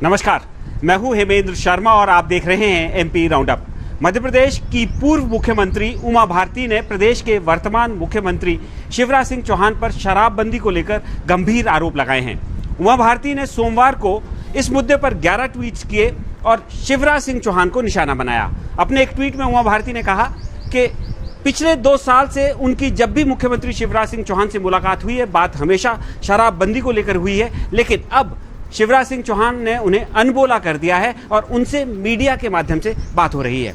नमस्कार, मैं हूं हेमेंद्र शर्मा और आप देख रहे हैं एमपी राउंडअप। मध्य प्रदेश की पूर्व मुख्यमंत्री उमा भारती ने प्रदेश के वर्तमान मुख्यमंत्री शिवराज सिंह चौहान पर शराबबंदी को लेकर गंभीर आरोप लगाए हैं। उमा भारती ने सोमवार को इस मुद्दे पर 11 ट्वीट्स किए और शिवराज सिंह चौहान को निशाना बनाया। अपने एक ट्वीट में उमा भारती ने कहा कि पिछले 2 साल से उनकी जब भी मुख्यमंत्री शिवराज सिंह चौहान से मुलाकात हुई है, बात हमेशा शराबबंदी को लेकर हुई है, लेकिन अब शिवराज सिंह चौहान ने उन्हें अनबोला कर दिया है और उनसे मीडिया के माध्यम से बात हो रही है।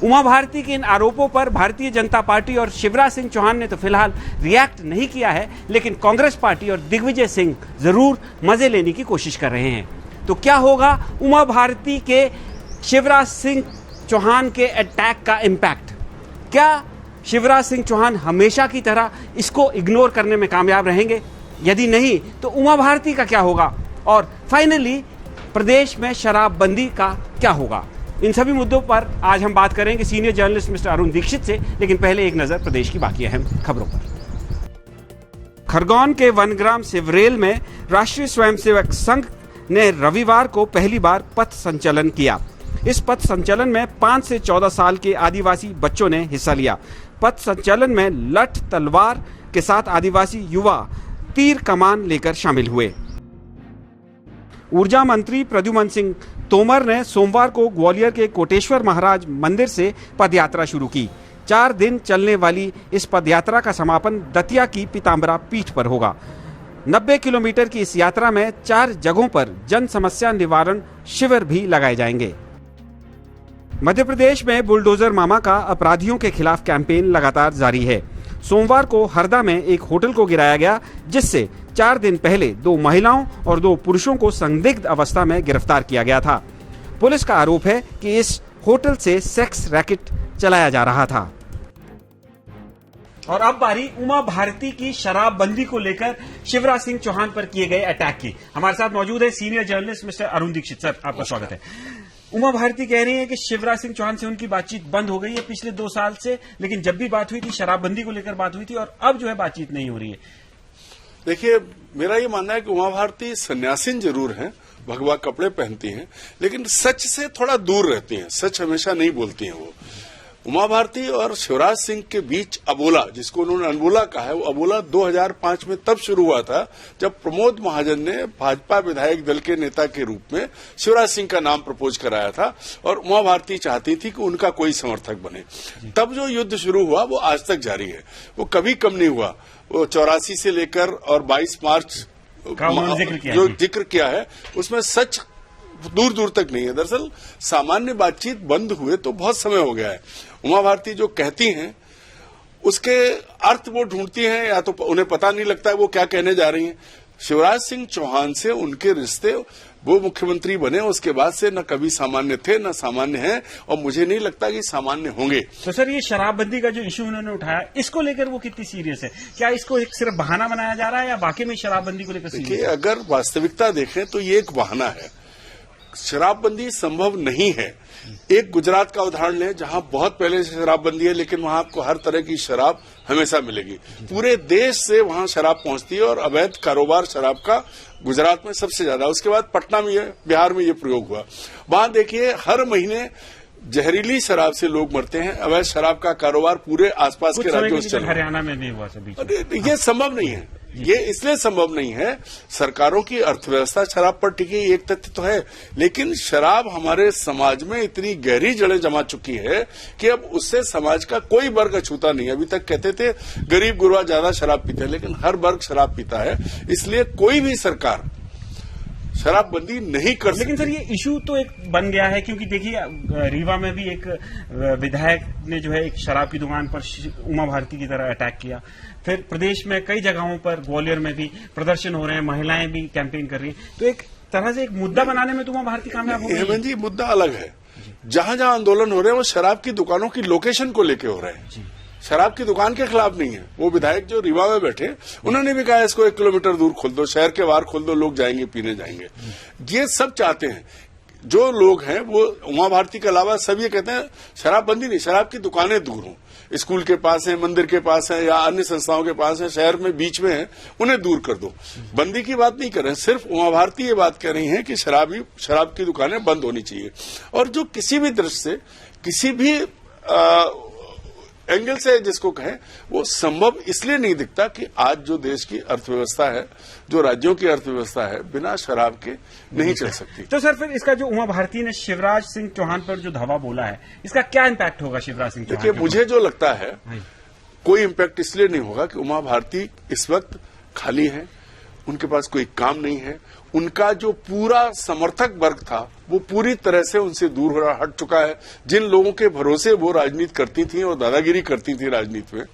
उमा भारती के इन आरोपों पर भारतीय जनता पार्टी और शिवराज सिंह चौहान ने तो फिलहाल रिएक्ट नहीं किया है, लेकिन कांग्रेस पार्टी और दिग्विजय सिंह जरूर मजे लेने की कोशिश कर रहे हैं। तो क्या होगा उमा भारती के शिवराज सिंह चौहान के अटैक का इम्पैक्ट? क्या शिवराज सिंह चौहान हमेशा की तरह इसको इग्नोर करने में कामयाब रहेंगे? यदि नहीं तो उमा भारती का क्या होगा? और फाइनली प्रदेश में शराबबंदी का क्या होगा? इन सभी मुद्दों पर आज हम बात करेंगे senior journalist mister Arun Dixit से, लेकिन पहले एक नजर प्रदेश की बाकी अहम खबरों पर। खरगोन के वनग्राम सिवरेल में राष्ट्रीय स्वयंसेवक संघ ने रविवार को पहली बार पथ संचलन किया। इस पथ संचलन में 5 से 14 साल के आदिवासी बच्चों ने हिस्सा लिया। पथ संचलन में लठ तलवार के साथ आदिवासी युवा तीर कमान लेकर शामिल हुए। ऊर्जा मंत्री प्रद्युमन सिंह तोमर ने सोमवार को ग्वालियर के कोटेश्वर महाराज मंदिर से पदयात्रा शुरू की। 4 दिन चलने वाली इस पदयात्रा का समापन दतिया की पीताम्बरा पीठ पर होगा। 90 किलोमीटर की इस यात्रा में 4 जगहों पर जन समस्या निवारण शिविर भी लगाए जाएंगे। मध्य प्रदेश में बुलडोजर मामा का अपराधियों के खिलाफ कैंपेन लगातार जारी है। सोमवार को हरदा में एक होटल को गिराया गया, जिससे 4 दिन पहले 2 महिलाओं और 2 पुरुषों को संदिग्ध अवस्था में गिरफ्तार किया गया था। पुलिस का आरोप है कि इस होटल से सेक्स रैकेट चलाया जा रहा था। और अब बारी उमा भारती की शराबबंदी को लेकर शिवराज सिंह चौहान पर किए गए अटैक की। हमारे साथ मौजूद है senior journalist mister Arun Dixit. Sir, आपका स्वागत है। उमा भारती कह रही है कि शिवराज सिंह चौहान से उनकी बातचीत बंद हो गई है पिछले 2 साल से, लेकिन जब भी बात हुई थी शराबबंदी को लेकर बात हुई थी और अब जो है बातचीत नहीं हो रही है। देखिए, मेरा ये मानना है कि उमा भारती सन्यासीन जरूर हैं, भगवा कपड़े पहनती हैं, लेकिन सच से थोड़ा दूर रहती हैं। सच हमेशा नहीं बोलती हैं वो। उमा भारती और शिवराज सिंह के बीच अबोला, जिसको उन्होंने अनबोला कहा है, वो अबोला 2005 में तब शुरू हुआ था जब प्रमोद महाजन ने भाजपा विधायक दल के नेता के रूप में शिवराज सिंह का नाम प्रपोज कराया था और उमा भारती चाहती थी कि उनका कोई समर्थक बने। तब जो युद्ध शुरू हुआ वो आज तक जारी है, वो कभी कम नहीं हुआ। वो 84 से लेकर और 22 मार्च जो जिक्र किया है उसमें सच दूर दूर तक नहीं है। दरअसल सामान्य बातचीत बंद हुए तो बहुत समय हो गया है। उमा भारती जो कहती हैं उसके अर्थ वो ढूंढती हैं, या तो उन्हें पता नहीं लगता है वो क्या कहने जा रही हैं। शिवराज सिंह चौहान से उनके रिश्ते, वो मुख्यमंत्री बने उसके बाद से न कभी सामान्य थे न सामान्य हैं, और मुझे नहीं लगता कि सामान्य होंगे। तो सर, ये शराबबंदी का जो इश्यू उन्होंने उठाया, इसको लेकर वो कितनी सीरियस है? क्या इसको एक सिर्फ बहाना बनाया जा रहा है या वाकई में शराबबंदी को लेकर सीरियस है? देखिए, अगर वास्तविकता देखें तो ये एक बहाना है। शराबबंदी संभव नहीं है। एक गुजरात का उदाहरण लें, जहां बहुत पहले से शराबबंदी है, लेकिन वहां आपको हर तरह की शराब हमेशा मिलेगी। पूरे देश से वहां शराब पहुंचती है और अवैध कारोबार शराब का गुजरात में सबसे ज्यादा। उसके बाद पटना में, बिहार में ये प्रयोग हुआ। वहां देखिए, हर महीने जहरीली शराब से लोग मरते हैं। अवैध शराब का कारोबार पूरे आसपास के राज्यों से चल रहा है। हरियाणा में नहीं हुआ सभी। ये संभव नहीं है। ये इसलिए संभव नहीं है, सरकारों की अर्थव्यवस्था शराब पर टिकी, एक तथ्य तो है, लेकिन शराब हमारे समाज में इतनी गहरी जड़ें जमा चुकी है कि अब उससे समाज का कोई वर्ग अछूता नहीं है। अभी तक कहते थे गरीब गुरबा ज्यादा शराब पीते हैं, लेकिन हर वर्ग शराब पीता है। इसलिए कोई भी सरकार शराबबंदी नहीं कर सकती। लेकिन सर, ये इशू तो एक बन गया है, क्योंकि देखिए रीवा में भी एक विधायक ने जो है एक शराब की दुकान पर उमा भारती की तरह अटैक किया। फिर प्रदेश में कई जगहों पर, ग्वालियर में भी प्रदर्शन हो रहे हैं, महिलाएं भी कैंपेन कर रही हैं। तो एक तरह से एक मुद्दा बनाने में तो उमा भारती कामयाब हो गई। हेमंत जी, मुद्दा अलग है। जहां जहां आंदोलन हो रहे हैं वो शराब की दुकानों की लोकेशन को लेके हो रहे हैं, शराब की दुकान के खिलाफ नहीं है। वो विधायक जो रीवा में बैठे, उन्होंने भी कहा इसको 1 किलोमीटर दूर खोल दो, शहर के बाहर खोल दो, लोग जाएंगे, पीने जाएंगे। ये सब चाहते हैं। जो लोग हैं वो उमा भारती के अलावा सब ये कहते हैं शराबबंदी नहीं, शराब की दुकानें दूर हों। स्कूल के पास हैं, मंदिर के पास हैं या अन्य संस्थाओं के पास हैं, शहर में बीच में हैं, उन्हें दूर कर दो। बंदी की बात नहीं कर रहे हैं, सिर्फ उमा भारती ये बात कह रही हैं कि शराब की दुकानें बंद होनी चाहिए। और जो किसी भी दृष्टि से, किसी भी एंगल से जिसको कहें, वो संभव इसलिए नहीं दिखता कि आज जो देश की अर्थव्यवस्था है, जो राज्यों की अर्थव्यवस्था है, बिना शराब के नहीं चल सकती। तो सर फिर इसका जो उमा भारती ने शिवराज सिंह चौहान पर जो धावा बोला है, इसका क्या इम्पैक्ट होगा शिवराज सिंह चौहान? देखिए, मुझे जो लगता है कोई इम्पैक्ट इसलिए नहीं होगा कि उमा भारती इस वक्त खाली है, उनके पास कोई काम नहीं है, उनका जो पूरा समर्थक वर्ग था वो पूरी तरह से उनसे दूर हट चुका है। जिन लोगों के भरोसे वो राजनीति करती थी और दादागिरी करती थी राजनीति में,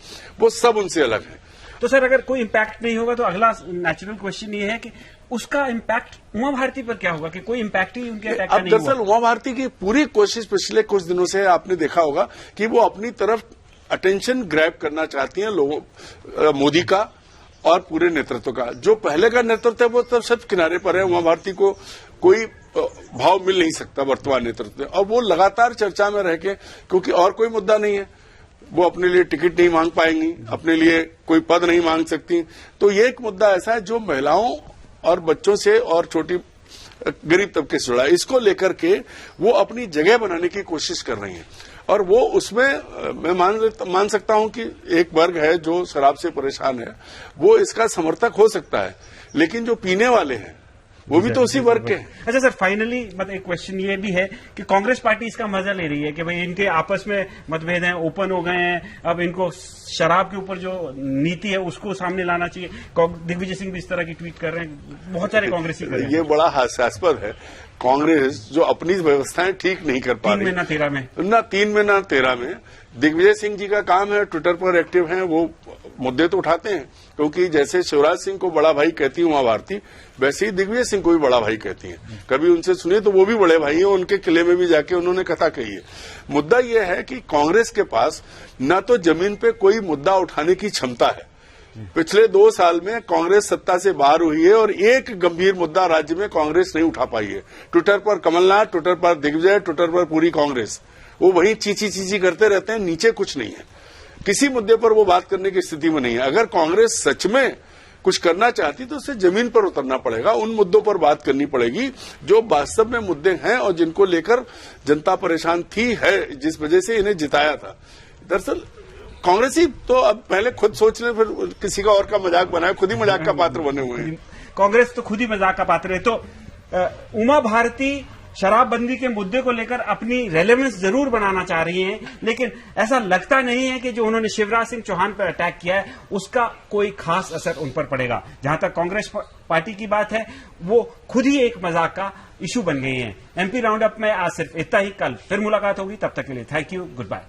वो सब उनसे अलग है। तो सर अगर कोई इम्पैक्ट नहीं होगा तो अगला नेचुरल क्वेश्चन ये है कि उसका इम्पैक्ट उमा भारती पर क्या होगा कि कोई इम्पैक्ट ही उनके अटैक का नहीं हुआ। दरअसल उमा भारती की पूरी कोशिश पिछले कुछ दिनों से आपने देखा होगा कि वो अपनी तरफ अटेंशन ग्रैब करना चाहती हैं लोगों, मोदी का और पूरे नेतृत्व का। जो पहले का नेतृत्व है वो तब सब किनारे पर है, उमा भारती को कोई भाव मिल नहीं सकता वर्तमान नेतृत्व में। और वो लगातार चर्चा में रह के, क्योंकि और कोई मुद्दा नहीं है, वो अपने लिए टिकट नहीं मांग पाएंगी, अपने लिए कोई पद नहीं मांग सकती। तो ये एक मुद्दा ऐसा है जो महिलाओं और बच्चों से और छोटी गरीब तबके से जुड़ा है। इसको लेकर के वो अपनी जगह बनाने की कोशिश कर रही हैं। और वो उसमें मैं मान सकता हूं कि एक वर्ग है जो शराब से परेशान है, वो इसका समर्थक हो सकता है, लेकिन जो पीने वाले हैं वो भी तो उसी वर्ग के हैं। अच्छा सर, फाइनली मतलब एक क्वेश्चन ये भी है कि कांग्रेस पार्टी इसका मजा ले रही है कि भाई इनके आपस में मतभेद हैं, ओपन हो गए हैं, अब इनको शराब के ऊपर जो नीति है उसको सामने लाना चाहिए। दिग्विजय सिंह भी इस तरह की ट्वीट कर रहे हैं, बहुत सारे कांग्रेसी कर रहे हैं। ये बड़ा हास्यास्पद है। कांग्रेस जो अपनी व्यवस्थाएं ठीक नहीं कर पा रही, 3 में ना 13 में, ना 3 में ना 13 में। दिग्विजय सिंह जी का काम है, ट्विटर पर एक्टिव हैं, वो मुद्दे तो उठाते हैं, क्योंकि जैसे शिवराज सिंह को बड़ा भाई कहती है उमा भारती, वैसे ही दिग्विजय सिंह को भी बड़ा भाई कहती हैं। कभी उनसे सुनिए तो वो भी बड़े भाई हैं, उनके किले में भी जाके उन्होंने कथा कही है। मुद्दा यह है कि कांग्रेस के पास न तो जमीन पे कोई मुद्दा उठाने की क्षमता है। पिछले 2 साल में कांग्रेस सत्ता से बाहर हुई है और एक गंभीर मुद्दा राज्य में कांग्रेस नहीं उठा पाई है। ट्विटर पर कमलनाथ, ट्विटर पर दिग्विजय, ट्विटर पर पूरी कांग्रेस, वो वही चीची करते रहते हैं, नीचे कुछ नहीं है। किसी मुद्दे पर वो बात करने की स्थिति में नहीं है। अगर कांग्रेस सच में कुछ करना चाहती तो उसे जमीन पर उतरना पड़ेगा, उन मुद्दों पर बात करनी पड़ेगी जो वास्तव में मुद्दे हैं और जिनको लेकर जनता परेशान थी है, जिस वजह से इन्हें जिताया था। दरअसल कांग्रेसी तो अब पहले खुद सोच ले, फिर किसी का और का मजाक बनाए, खुद ही मजाक का पात्र बने हुए हैं। कांग्रेस तो खुद ही मजाक का पात्र है। तो उमा भारती शराबबंदी के मुद्दे को लेकर अपनी रेलेवेंस जरूर बनाना चाह रही हैं, लेकिन ऐसा लगता नहीं है कि जो उन्होंने शिवराज सिंह चौहान पर अटैक किया है उसका कोई खास असर उन पर पड़ेगा। जहां तक कांग्रेस पार्टी की बात है, वो खुद ही एक मजाक का इशू बन गई है। एमपी राउंड अप में आज सिर्फ इतना ही। कल फिर मुलाकात होगी, तब तक के लिए थैंक यू, गुड बाय।